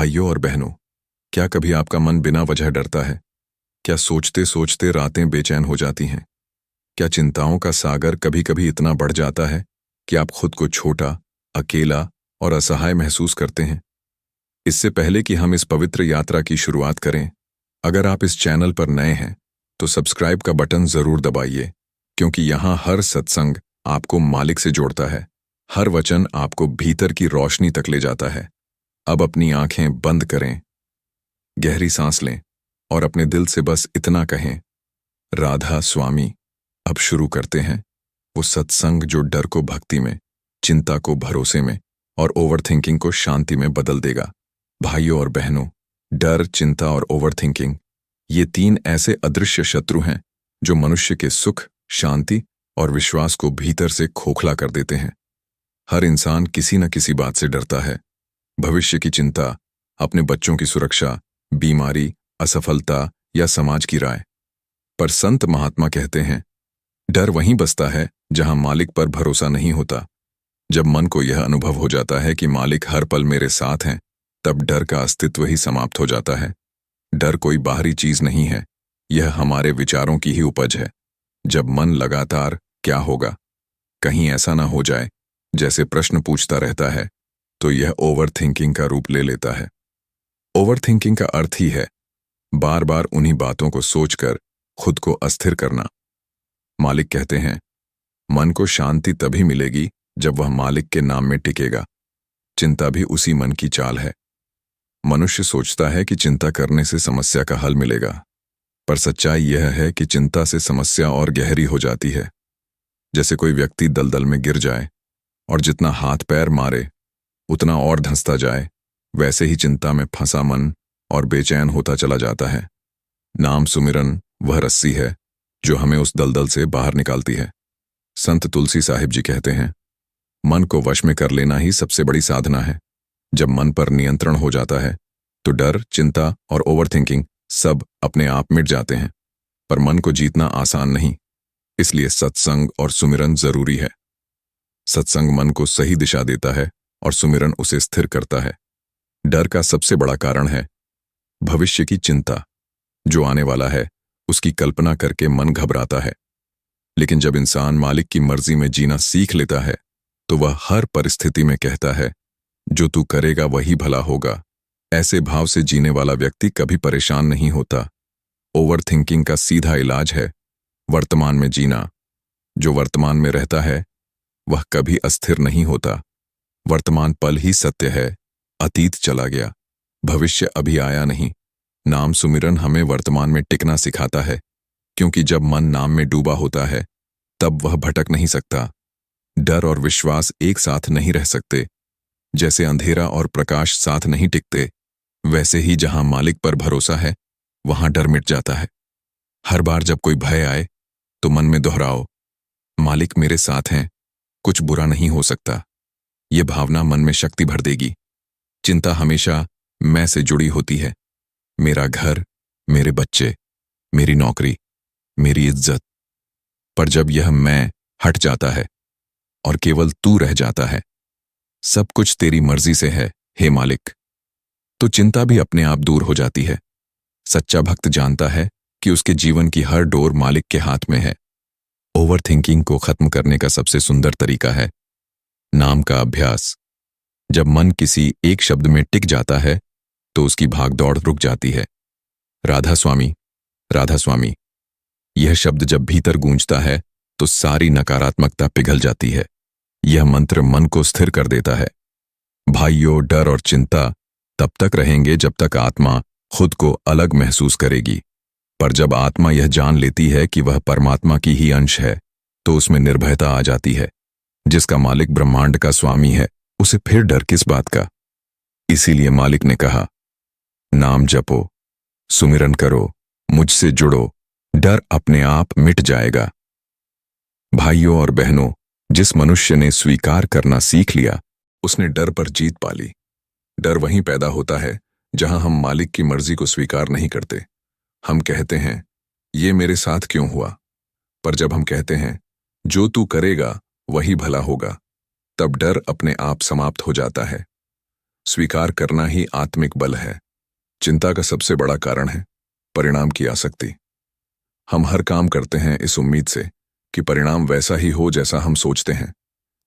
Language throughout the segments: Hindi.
भाइयों और बहनों, क्या कभी आपका मन बिना वजह डरता है? क्या सोचते सोचते रातें बेचैन हो जाती हैं? क्या चिंताओं का सागर कभी कभी इतना बढ़ जाता है कि आप खुद को छोटा, अकेला और असहाय महसूस करते हैं? इससे पहले कि हम इस पवित्र यात्रा की शुरुआत करें, अगर आप इस चैनल पर नए हैं तो सब्सक्राइब का बटन जरूर दबाइए, क्योंकि यहाँ हर सत्संग आपको मालिक से जोड़ता है। हर वचन आपको भीतर की रोशनी तक ले जाता है। अब अपनी आंखें बंद करें, गहरी सांस लें और अपने दिल से बस इतना कहें, राधा स्वामी। अब शुरू करते हैं वो सत्संग जो डर को भक्ति में, चिंता को भरोसे में और ओवरथिंकिंग को शांति में बदल देगा। भाइयों और बहनों, डर, चिंता और ओवरथिंकिंग, ये तीन ऐसे अदृश्य शत्रु हैं जो मनुष्य के सुख, शांति और विश्वास को भीतर से खोखला कर देते हैं। हर इंसान किसी न किसी बात से डरता है। भविष्य की चिंता, अपने बच्चों की सुरक्षा, बीमारी, असफलता या समाज की राय। पर संत महात्मा कहते हैं, डर वहीं बसता है जहां मालिक पर भरोसा नहीं होता। जब मन को यह अनुभव हो जाता है कि मालिक हर पल मेरे साथ हैं, तब डर का अस्तित्व ही समाप्त हो जाता है। डर कोई बाहरी चीज नहीं है, यह हमारे विचारों की ही उपज है। जब मन लगातार क्या होगा, कहीं ऐसा ना हो जाए जैसे प्रश्न पूछता रहता है, तो यह ओवर थिंकिंग का रूप ले लेता है। ओवर थिंकिंग का अर्थ ही है बार बार उन्हीं बातों को सोचकर खुद को अस्थिर करना। मालिक कहते हैं, मन को शांति तभी मिलेगी जब वह मालिक के नाम में टिकेगा। चिंता भी उसी मन की चाल है। मनुष्य सोचता है कि चिंता करने से समस्या का हल मिलेगा, पर सच्चाई यह है कि चिंता से समस्या और गहरी हो जाती है। जैसे कोई व्यक्ति दलदल में गिर जाए और जितना हाथ पैर मारे उतना और धंसता जाए, वैसे ही चिंता में फंसा मन और बेचैन होता चला जाता है। नाम सुमिरन वह रस्सी है जो हमें उस दलदल से बाहर निकालती है। संत तुलसी साहिब जी कहते हैं, मन को वश में कर लेना ही सबसे बड़ी साधना है। जब मन पर नियंत्रण हो जाता है तो डर, चिंता और ओवरथिंकिंग सब अपने आप मिट जाते हैं। पर मन को जीतना आसान नहीं, इसलिए सत्संग और सुमिरन जरूरी है। सत्संग मन को सही दिशा देता है और सुमिरन उसे स्थिर करता है। डर का सबसे बड़ा कारण है भविष्य की चिंता। जो आने वाला है उसकी कल्पना करके मन घबराता है। लेकिन जब इंसान मालिक की मर्जी में जीना सीख लेता है तो वह हर परिस्थिति में कहता है, जो तू करेगा वही भला होगा। ऐसे भाव से जीने वाला व्यक्ति कभी परेशान नहीं होता। ओवर थिंकिंग का सीधा इलाज है वर्तमान में जीना। जो वर्तमान में रहता है वह कभी अस्थिर नहीं होता। वर्तमान पल ही सत्य है, अतीत चला गया, भविष्य अभी आया नहीं। नाम सुमिरन हमें वर्तमान में टिकना सिखाता है, क्योंकि जब मन नाम में डूबा होता है तब वह भटक नहीं सकता। डर और विश्वास एक साथ नहीं रह सकते। जैसे अंधेरा और प्रकाश साथ नहीं टिकते, वैसे ही जहां मालिक पर भरोसा है वहां डर मिट जाता है। हर बार जब कोई भय आए तो मन में दोहराओ, मालिक मेरे साथ हैं, कुछ बुरा नहीं हो सकता। ये भावना मन में शक्ति भर देगी। चिंता हमेशा मैं से जुड़ी होती है। मेरा घर, मेरे बच्चे, मेरी नौकरी, मेरी इज्जत। पर जब यह मैं हट जाता है और केवल तू रह जाता है, सब कुछ तेरी मर्जी से है हे मालिक, तो चिंता भी अपने आप दूर हो जाती है। सच्चा भक्त जानता है कि उसके जीवन की हर डोर मालिक के हाथ में है। ओवर थिंकिंग को खत्म करने का सबसे सुंदर तरीका है नाम का अभ्यास। जब मन किसी एक शब्द में टिक जाता है तो उसकी भागदौड़ रुक जाती है। राधा स्वामी, राधा स्वामी, यह शब्द जब भीतर गूंजता है तो सारी नकारात्मकता पिघल जाती है। यह मंत्र मन को स्थिर कर देता है। भाइयों, डर और चिंता तब तक रहेंगे जब तक आत्मा खुद को अलग महसूस करेगी। पर जब आत्मा यह जान लेती है कि वह परमात्मा की ही अंश है, तो उसमें निर्भयता आ जाती है। जिसका मालिक ब्रह्मांड का स्वामी है, उसे फिर डर किस बात का। इसीलिए मालिक ने कहा, नाम जपो, सुमिरन करो, मुझसे जुड़ो, डर अपने आप मिट जाएगा। भाइयों और बहनों, जिस मनुष्य ने स्वीकार करना सीख लिया, उसने डर पर जीत पा ली। डर वहीं पैदा होता है जहां हम मालिक की मर्जी को स्वीकार नहीं करते। हम कहते हैं, ये मेरे साथ क्यों हुआ? पर जब हम कहते हैं, जो तू करेगा वही भला होगा, तब डर अपने आप समाप्त हो जाता है। स्वीकार करना ही आत्मिक बल है। चिंता का सबसे बड़ा कारण है परिणाम की आसक्ति। हम हर काम करते हैं इस उम्मीद से कि परिणाम वैसा ही हो जैसा हम सोचते हैं,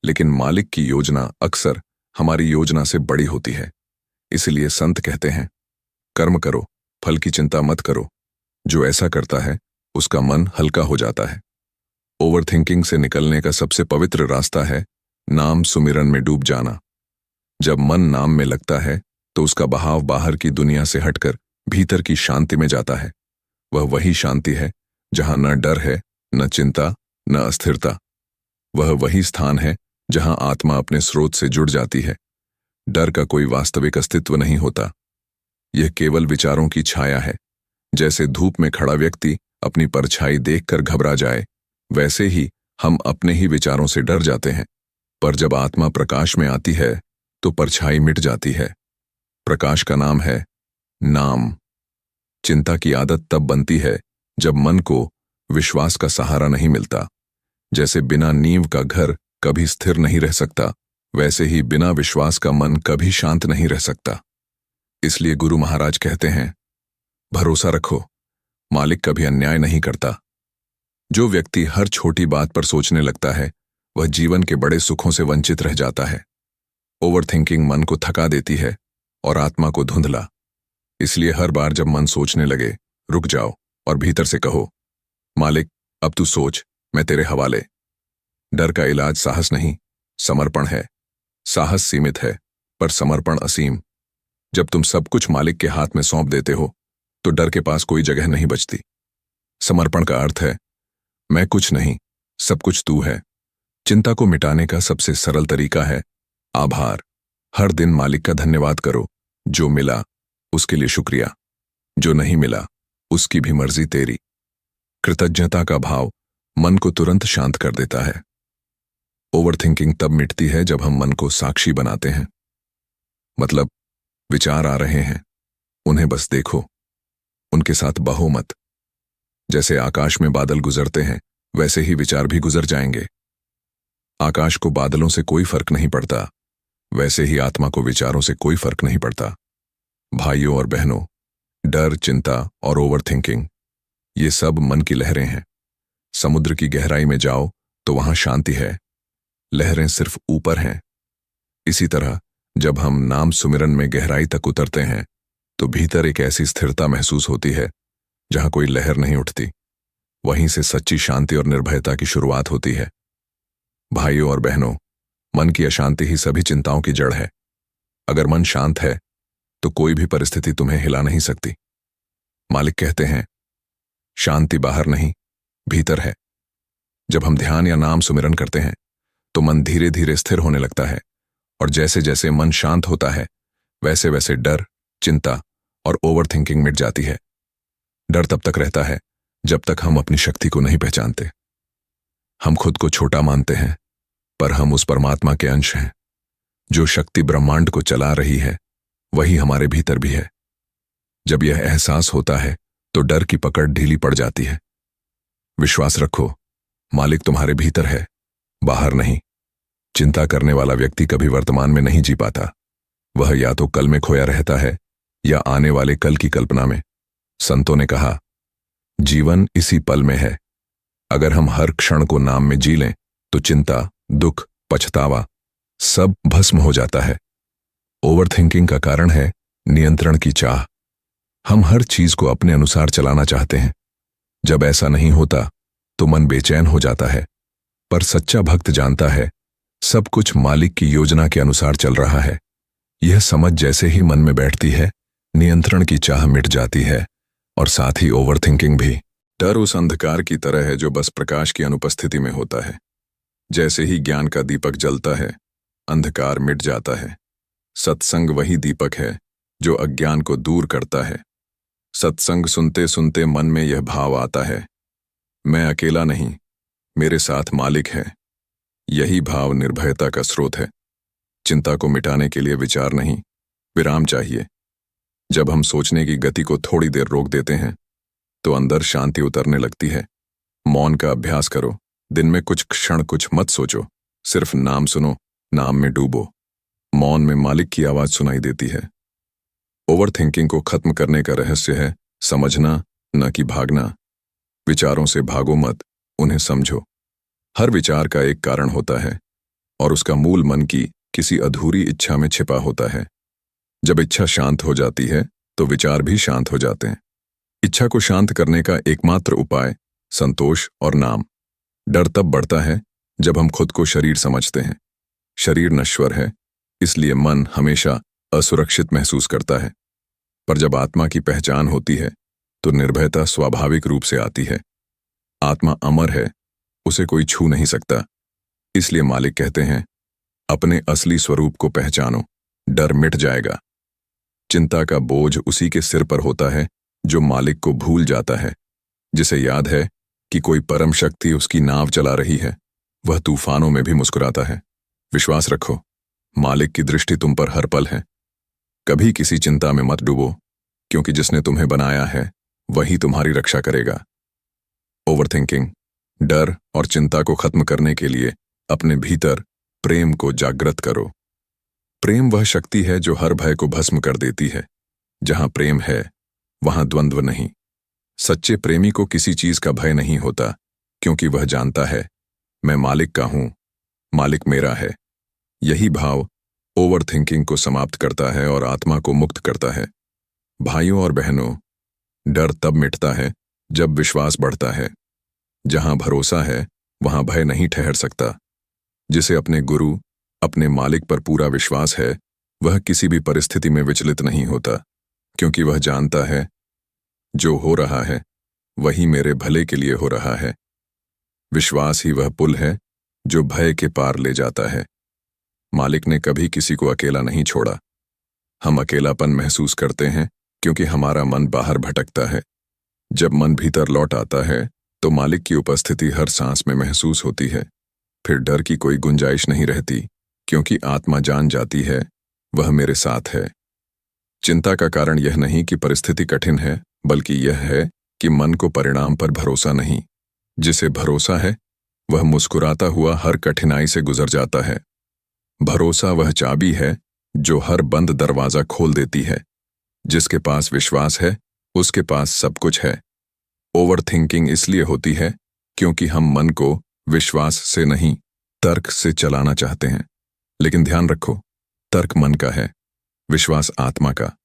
लेकिन मालिक की योजना अक्सर हमारी योजना से बड़ी होती है। इसलिए संत कहते हैं, कर्म करो, फल की चिंता मत करो। जो ऐसा करता है उसका मन हल्का हो जाता है। ओवरथिंकिंग से निकलने का सबसे पवित्र रास्ता है नाम सुमिरन में डूब जाना। जब मन नाम में लगता है तो उसका बहाव बाहर की दुनिया से हटकर भीतर की शांति में जाता है। वह वही शांति है जहां न डर है, न चिंता, न अस्थिरता। वह वही स्थान है जहां आत्मा अपने स्रोत से जुड़ जाती है। डर का कोई वास्तविक अस्तित्व नहीं होता। यह केवल विचारों की छाया है। जैसे धूप में खड़ा व्यक्ति अपनी परछाई देखकर घबरा जाए, वैसे ही हम अपने ही विचारों से डर जाते हैं। पर जब आत्मा प्रकाश में आती है तो परछाई मिट जाती है। प्रकाश का नाम है नाम। चिंता की आदत तब बनती है जब मन को विश्वास का सहारा नहीं मिलता। जैसे बिना नींव का घर कभी स्थिर नहीं रह सकता, वैसे ही बिना विश्वास का मन कभी शांत नहीं रह सकता। इसलिए गुरु महाराज कहते हैं, भरोसा रखो, मालिक कभी अन्याय नहीं करता। जो व्यक्ति हर छोटी बात पर सोचने लगता है वह जीवन के बड़े सुखों से वंचित रह जाता है। ओवरथिंकिंग मन को थका देती है और आत्मा को धुंधला। इसलिए हर बार जब मन सोचने लगे, रुक जाओ और भीतर से कहो, मालिक अब तू सोच, मैं तेरे हवाले। डर का इलाज साहस नहीं, समर्पण है। साहस सीमित है पर समर्पण असीम। जब तुम सब कुछ मालिक के हाथ में सौंप देते हो तो डर के पास कोई जगह नहीं बचती। समर्पण का अर्थ है, मैं कुछ नहीं, सब कुछ तू है। चिंता को मिटाने का सबसे सरल तरीका है आभार। हर दिन मालिक का धन्यवाद करो। जो मिला उसके लिए शुक्रिया, जो नहीं मिला उसकी भी मर्जी तेरी। कृतज्ञता का भाव मन को तुरंत शांत कर देता है। ओवरथिंकिंग तब मिटती है जब हम मन को साक्षी बनाते हैं। मतलब विचार आ रहे हैं, उन्हें बस देखो, उनके साथ बहो मत। जैसे आकाश में बादल गुजरते हैं वैसे ही विचार भी गुजर जाएंगे। आकाश को बादलों से कोई फर्क नहीं पड़ता, वैसे ही आत्मा को विचारों से कोई फर्क नहीं पड़ता। भाइयों और बहनों, डर, चिंता और ओवरथिंकिंग ये सब मन की लहरें हैं। समुद्र की गहराई में जाओ तो वहां शांति है, लहरें सिर्फ ऊपर हैं। इसी तरह जब हम नाम सुमिरन में गहराई तक उतरते हैं तो भीतर एक ऐसी स्थिरता महसूस होती है जहां कोई लहर नहीं उठती। वहीं से सच्ची शांति और निर्भयता की शुरुआत होती है। भाइयों और बहनों, मन की अशांति ही सभी चिंताओं की जड़ है। अगर मन शांत है तो कोई भी परिस्थिति तुम्हें हिला नहीं सकती। मालिक कहते हैं, शांति बाहर नहीं, भीतर है। जब हम ध्यान या नाम सुमिरन करते हैं तो मन धीरे धीरे स्थिर होने लगता है, और जैसे जैसे मन शांत होता है वैसे वैसे डर, चिंता और ओवरथिंकिंग मिट जाती है। डर तब तक रहता है जब तक हम अपनी शक्ति को नहीं पहचानते। हम खुद को छोटा मानते हैं, पर हम उस परमात्मा के अंश हैं। जो शक्ति ब्रह्मांड को चला रही है वही हमारे भीतर भी है। जब यह एहसास होता है तो डर की पकड़ ढीली पड़ जाती है। विश्वास रखो, मालिक तुम्हारे भीतर है, बाहर नहीं। चिंता करने वाला व्यक्ति कभी वर्तमान में नहीं जी पाता। वह या तो कल में खोया रहता है या आने वाले कल की कल्पना में। संतों ने कहा, जीवन इसी पल में है। अगर हम हर क्षण को नाम में जी लें तो चिंता, दुख, पछतावा सब भस्म हो जाता है। ओवरथिंकिंग का कारण है नियंत्रण की चाह। हम हर चीज को अपने अनुसार चलाना चाहते हैं। जब ऐसा नहीं होता तो मन बेचैन हो जाता है। पर सच्चा भक्त जानता है, सब कुछ मालिक की योजना के अनुसार चल रहा है। यह समझ जैसे ही मन में बैठती है, नियंत्रण की चाह मिट जाती है और साथ ही ओवरथिंकिंग भी। डर उस अंधकार की तरह है जो बस प्रकाश की अनुपस्थिति में होता है। जैसे ही ज्ञान का दीपक जलता है, अंधकार मिट जाता है। सत्संग वही दीपक है जो अज्ञान को दूर करता है। सत्संग सुनते सुनते मन में यह भाव आता है, मैं अकेला नहीं, मेरे साथ मालिक है। यही भाव निर्भयता का स्रोत है। चिंता को मिटाने के लिए विचार नहीं, विराम चाहिए। जब हम सोचने की गति को थोड़ी देर रोक देते हैं तो अंदर शांति उतरने लगती है। मौन का अभ्यास करो। दिन में कुछ क्षण कुछ मत सोचो, सिर्फ नाम सुनो, नाम में डूबो। मौन में मालिक की आवाज सुनाई देती है। ओवर थिंकिंग को खत्म करने का रहस्य है समझना, न कि भागना। विचारों से भागो मत, उन्हें समझो। हर विचार का एक कारण होता है और उसका मूल मन की किसी अधूरी इच्छा में छिपा होता है। जब इच्छा शांत हो जाती है तो विचार भी शांत हो जाते हैं। इच्छा को शांत करने का एकमात्र उपाय संतोष और नाम। डर तब बढ़ता है जब हम खुद को शरीर समझते हैं। शरीर नश्वर है, इसलिए मन हमेशा असुरक्षित महसूस करता है। पर जब आत्मा की पहचान होती है तो निर्भयता स्वाभाविक रूप से आती है। आत्मा अमर है, उसे कोई छू नहीं सकता। इसलिए मालिक कहते हैं, अपने असली स्वरूप को पहचानो, डर मिट जाएगा। चिंता का बोझ उसी के सिर पर होता है जो मालिक को भूल जाता है, जिसे याद है कि कोई परम शक्ति उसकी नाव चला रही है। वह तूफानों में भी मुस्कुराता है। विश्वास रखो, मालिक की दृष्टि तुम पर हर पल है। कभी किसी चिंता में मत डूबो, क्योंकि जिसने तुम्हें बनाया है वही तुम्हारी रक्षा करेगा। ओवरथिंकिंग, डर और चिंता को खत्म करने के लिए अपने भीतर प्रेम को जागृत करो। प्रेम वह शक्ति है जो हर भय को भस्म कर देती है। जहां प्रेम है वहां द्वंद्व नहीं। सच्चे प्रेमी को किसी चीज का भय नहीं होता, क्योंकि वह जानता है मैं मालिक का हूं, मालिक मेरा है। यही भाव ओवरथिंकिंग को समाप्त करता है और आत्मा को मुक्त करता है। भाइयों और बहनों, डर तब मिटता है जब विश्वास बढ़ता है। जहां भरोसा है वहां भय नहीं ठहर सकता। जिसे अपने गुरु, अपने मालिक पर पूरा विश्वास है, वह किसी भी परिस्थिति में विचलित नहीं होता, क्योंकि वह जानता है जो हो रहा है वही मेरे भले के लिए हो रहा है। विश्वास ही वह पुल है जो भय के पार ले जाता है। मालिक ने कभी किसी को अकेला नहीं छोड़ा। हम अकेलापन महसूस करते हैं क्योंकि हमारा मन बाहर भटकता है। जब मन भीतर लौट आता है तो मालिक की उपस्थिति हर सांस में महसूस होती है। फिर डर की कोई गुंजाइश नहीं रहती, क्योंकि आत्मा जान जाती है वह मेरे साथ है। चिंता का कारण यह नहीं कि परिस्थिति कठिन है, बल्कि यह है कि मन को परिणाम पर भरोसा नहीं। जिसे भरोसा है वह मुस्कुराता हुआ हर कठिनाई से गुजर जाता है। भरोसा वह चाबी है जो हर बंद दरवाजा खोल देती है। जिसके पास विश्वास है उसके पास सब कुछ है। ओवरथिंकिंग इसलिए होती है क्योंकि हम मन को विश्वास से नहीं, तर्क से चलाना चाहते हैं। लेकिन ध्यान रखो, तर्क मन का है, विश्वास आत्मा का।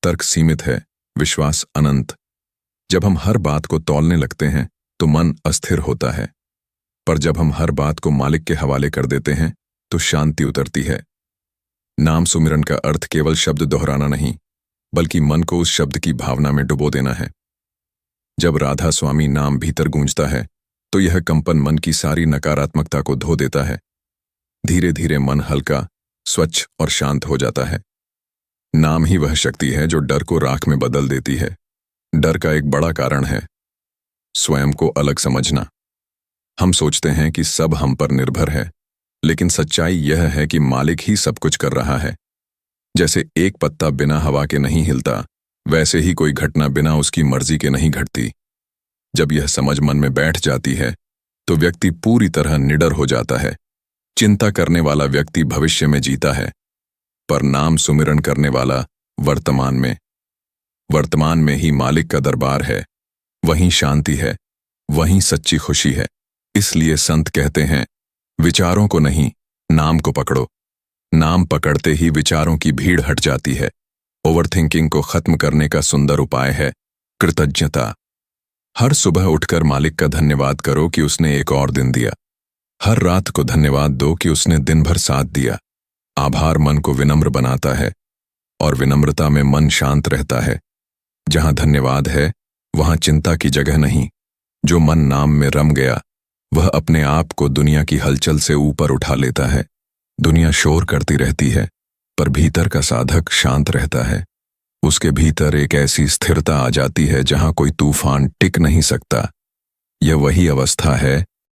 तर्क सीमित है, विश्वास अनंत। जब हम हर बात को तौलने लगते हैं तो मन अस्थिर होता है, पर जब हम हर बात को मालिक के हवाले कर देते हैं तो शांति उतरती है। नाम सुमिरन का अर्थ केवल शब्द दोहराना नहीं, बल्कि मन को उस शब्द की भावना में डुबो देना है। जब राधा स्वामी नाम भीतर गूंजता है तो यह कंपन मन की सारी नकारात्मकता को धो देता है। धीरे धीरे मन हल्का, स्वच्छ और शांत हो जाता है। नाम ही वह शक्ति है जो डर को राख में बदल देती है। डर का एक बड़ा कारण है स्वयं को अलग समझना। हम सोचते हैं कि सब हम पर निर्भर है, लेकिन सच्चाई यह है कि मालिक ही सब कुछ कर रहा है। जैसे एक पत्ता बिना हवा के नहीं हिलता, वैसे ही कोई घटना बिना उसकी मर्जी के नहीं घटती। जब यह समझ मन में बैठ जाती है तो व्यक्ति पूरी तरह निडर हो जाता है। चिंता करने वाला व्यक्ति भविष्य में जीता है, पर नाम सुमिरन करने वाला वर्तमान में ही मालिक का दरबार है। वहीं शांति है, वहीं सच्ची खुशी है। इसलिए संत कहते हैं, विचारों को नहीं, नाम को पकड़ो। नाम पकड़ते ही विचारों की भीड़ हट जाती है। ओवरथिंकिंग को खत्म करने का सुंदर उपाय है कृतज्ञता। हर सुबह उठकर मालिक का धन्यवाद करो कि उसने एक और दिन दिया। हर रात को धन्यवाद दो कि उसने दिन भर साथ दिया। आभार मन को विनम्र बनाता है और विनम्रता में मन शांत रहता है। जहां धन्यवाद है वहां चिंता की जगह नहीं। जो मन नाम में रम गया वह अपने आप को दुनिया की हलचल से ऊपर उठा लेता है। दुनिया शोर करती रहती है, पर भीतर का साधक शांत रहता है। उसके भीतर एक ऐसी स्थिरता आ जाती है जहां कोई तूफान टिक नहीं सकता। यह वही अवस्था है